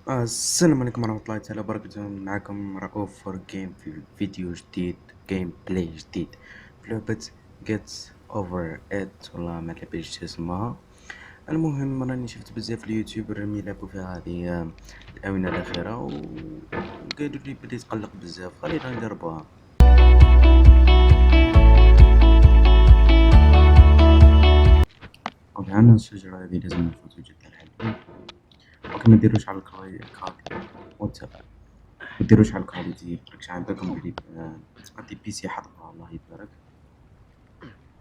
السلام عليكم ورحمة الله تعالى وبركاته. معكم رؤوف فور جيم في فيديو جديد، جيم بلاي جديد في لعبة Get Over It، والله ما لعبتش اسمها. المهم راني شفت بزاف في اليوتيوب راهم يلعبوا فيها هذه الآونة الأخيرة وقالوا لي بلي تقلق بزاف، خلينا نجربوها. اوكي، عندنا الشجرة هذه لازم نفوتو جدا حلوين. اوكي، ما ديروش على مديروش على الكواليتي، راكش عندكم بلي تبقى بي سي حضرها الله يبارك.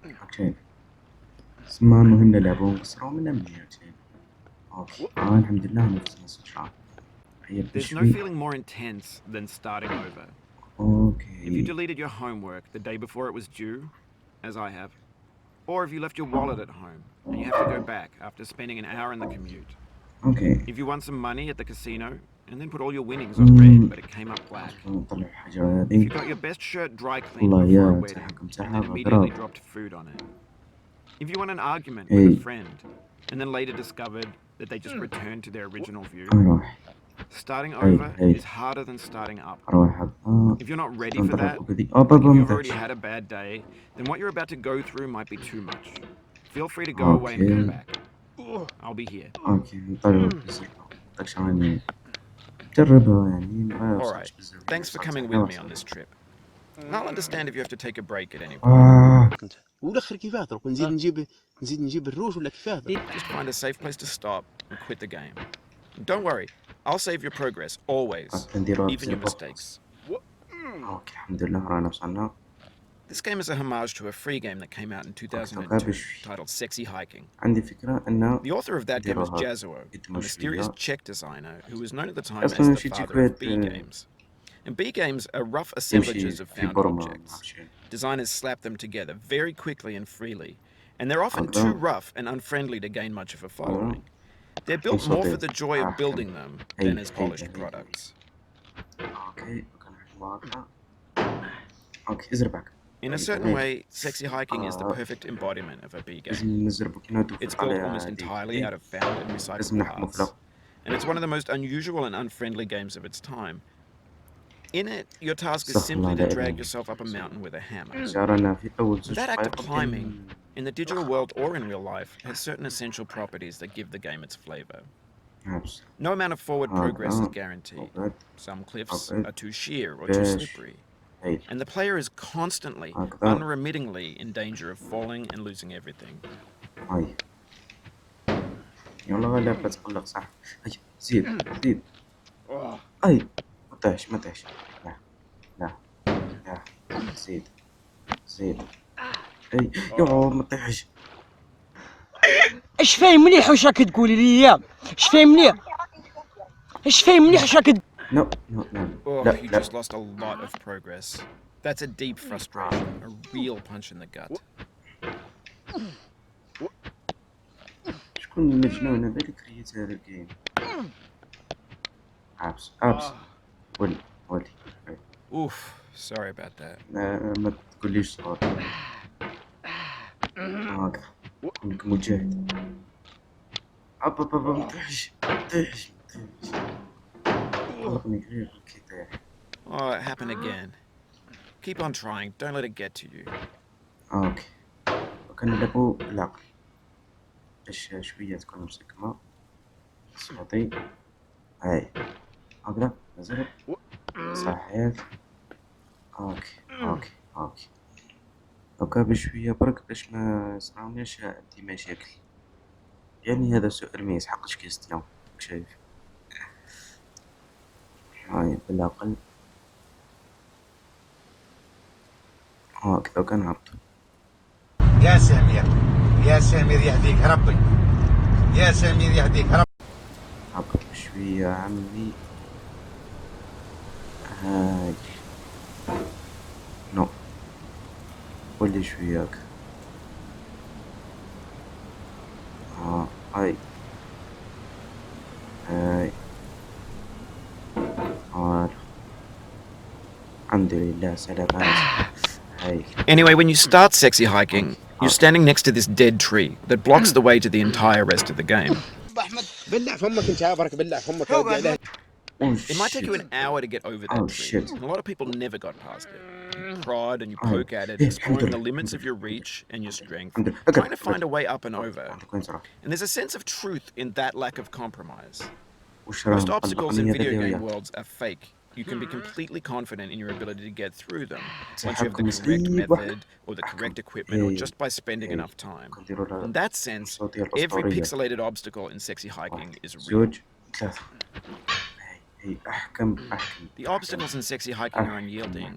راك شايف سما المهم نلعبو ونقصرو منا مليح. راك شايف اوكي الحمد لله نفسنا الشجرة هي There's no بشوي. feeling more intense than starting over. If you اوكي deleted your homework the day before it was due, as I have, or if you left your wallet at home and you have to go back after spending an hour in the commute. اوكي If you won some money at the casino and then put all your winnings on red but it came up black. نطلع الحجرة If هذه. you got your best shirt dry cleaned والله before a يا wedding تحكم and تاعها then immediately غراب. dropped food on it. If you won an argument with a friend and then later discovered that they just returned to their original view. روح Starting over هاي is harder than starting up. روح If you're not ready for that, هذه like بابا if ما you've already طاحش. had a bad day, then what you're about to go through might be too much. Feel free to go away and come back. I'll be here. اوكي نطلعو بزاف داكشي راني جربها يعني ما Alright, وصلتش بزاف. thanks for coming with me on this trip. I'll understand if you have to take a break at any point. والاخر كيفاه درك نزيد نجيب الروج ولا كيفاه درك؟ Just find a safe place to stop and quit the game. Don't worry, I'll save your progress, always, even your mistakes. اوكي الحمد لله رانا وصلنا. This game is a homage to a free game that came out in 2002 titled Sexy Hiking. عندي فكرة ان The author of that game is Jazuo, a mysterious Czech designer who was known at the time as the father of B games. And B games are rough assemblages of found objects. Designers slap them together very quickly and freely, and they're often too rough and unfriendly to gain much of a following. They're built more for the joy of building them than as polished products. اوكي ازربك. In a certain way, Sexy Hiking is the perfect embodiment of a B game. It's built almost entirely out of found and recycled parts, and it's one of the most unusual and unfriendly games of its time. In it, your task is simply to drag yourself up a mountain with a hammer. That act of climbing, in the digital world or in real life, has certain essential properties that give the game its flavor. No amount of forward progress is guaranteed. Some cliffs are too sheer or too slippery. And the player is constantly, unremittingly in danger of falling and losing everything. هاي يلا لعبة تقلق صح. هاي زيد اي ما طيحش لا لا لا زيد اي يو ما طيحش. اش فاهم مليح واش راك تقولي لي؟ اش فاهم مليح واش راك No. You just lost a lot of progress. That's a deep frustration, a real punch in the gut. شكون المجنون هذا اللي كريت هذا الجيم؟ عبس ولي Oof, sorry about that. ما تقوليش صوت هاكا كونك مجاهد. ما طيحش قلقني كثير كي طيح. Oh, it happened again. Keep on trying, don't let it get to you. اوكي وكنلعبو بالعقل باش شوية تكون مسكمة صوتي. هاي هكذا نزرب صحيت. اوكي هكا بشوية برك باش ما يصراوناش عندي مشاكل، يعني هذا سؤال ما يسحقش كيستيون. شايف هاي بالعقل هكذا كنهبطو. يا سمير يهديك ربي، يا سمير يهديك ربي. هكا بشوية عمي. هاي نو ولي شوية هكا. هاي الحمد لله سلامات. Anyway, when you start Sexy Hiking, you're standing next to this dead tree that blocks the way to the entire rest of the game. بلع فمك انت عابرك بلع فمك يا ودي عليه. It might take you an hour to get over that tree, and a lot of people never got past it. You prod and you poke at it, exploring the limits of your reach and your strength, trying to find a way up and over. And there's a sense of truth in that lack of compromise. Most obstacles in video game worlds are fake. You can be completely confident in your ability to get through them once you have the correct method or the correct equipment or just by spending enough time. In that sense, every pixelated obstacle in Sexy Hiking is real. The obstacles in Sexy Hiking are unyielding,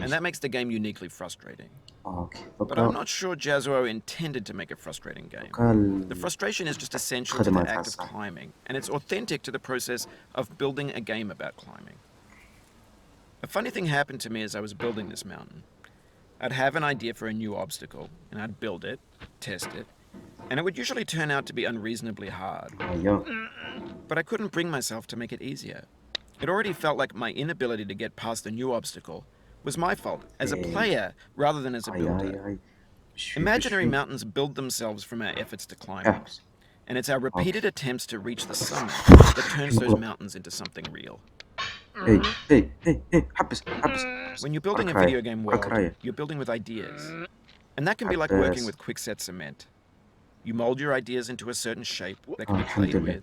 and that makes the game uniquely frustrating. But I'm not sure Jazzuo intended to make a frustrating game. The frustration is just essential to the act of climbing, and it's authentic to the process of building a game about climbing. A funny thing happened to me as I was building this mountain. I'd have an idea for a new obstacle, and I'd build it, test it, and it would usually turn out to be unreasonably hard. But I couldn't bring myself to make it easier. It already felt like my inability to get past a new obstacle was my fault as a player rather than as a builder. Imaginary mountains build themselves from our efforts to climb them, and it's our repeated attempts to reach the summit that turns those mountains into something real. When you're building a video game world, you're building with ideas, and that can be like working with quickset cement. You mold your ideas into a certain shape that can be played with,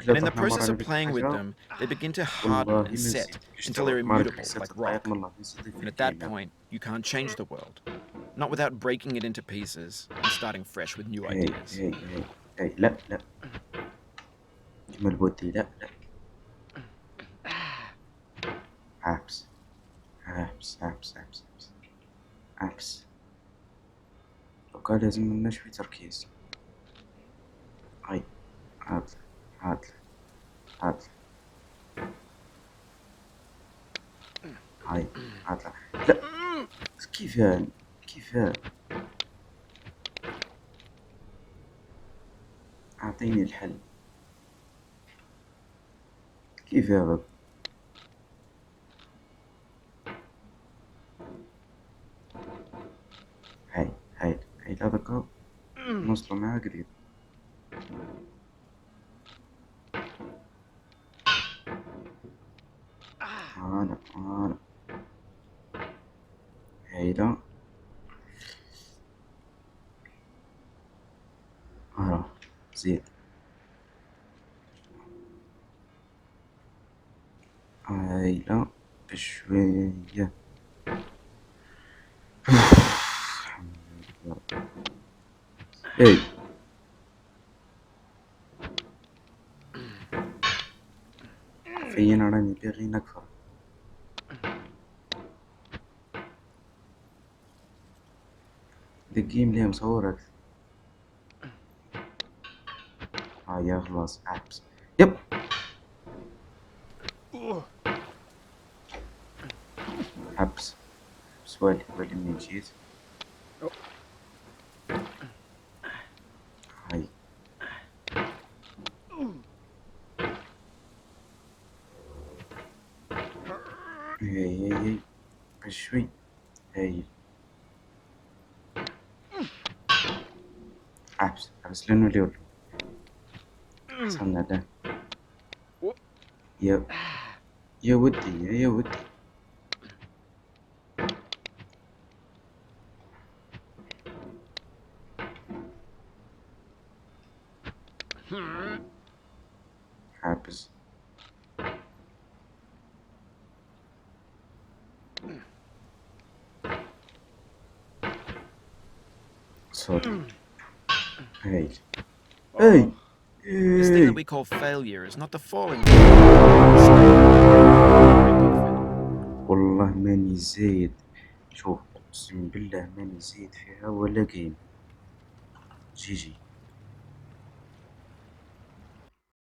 and in the process of playing with them, they begin to harden and set until they're immutable, like rock. And at that point, you can't change the world, not without breaking it into pieces and starting fresh with new ideas. لا لا جمل بودي لا لا apps بقى لازم منا شوي تركيز. هاي هات هاي لا كيف أعطيني الحل كيف يا رب. هاي لا دقة نوصلوا معها قريب. أنا هايلة زيد هايلة بشوية. اي فين راني باغي نكفر. الجيم ليه مصورك. يا خلاص ابس يب ابس والي منين جيت. هاي هي بشوي هاي ابس لانه اليوم صلنا ده يا ودي حابس صوت هاي This thing that we call failure is not the falling. والله ماني زايد. شوف اقسم بالله ماني زايد فيها ولا جيم. جي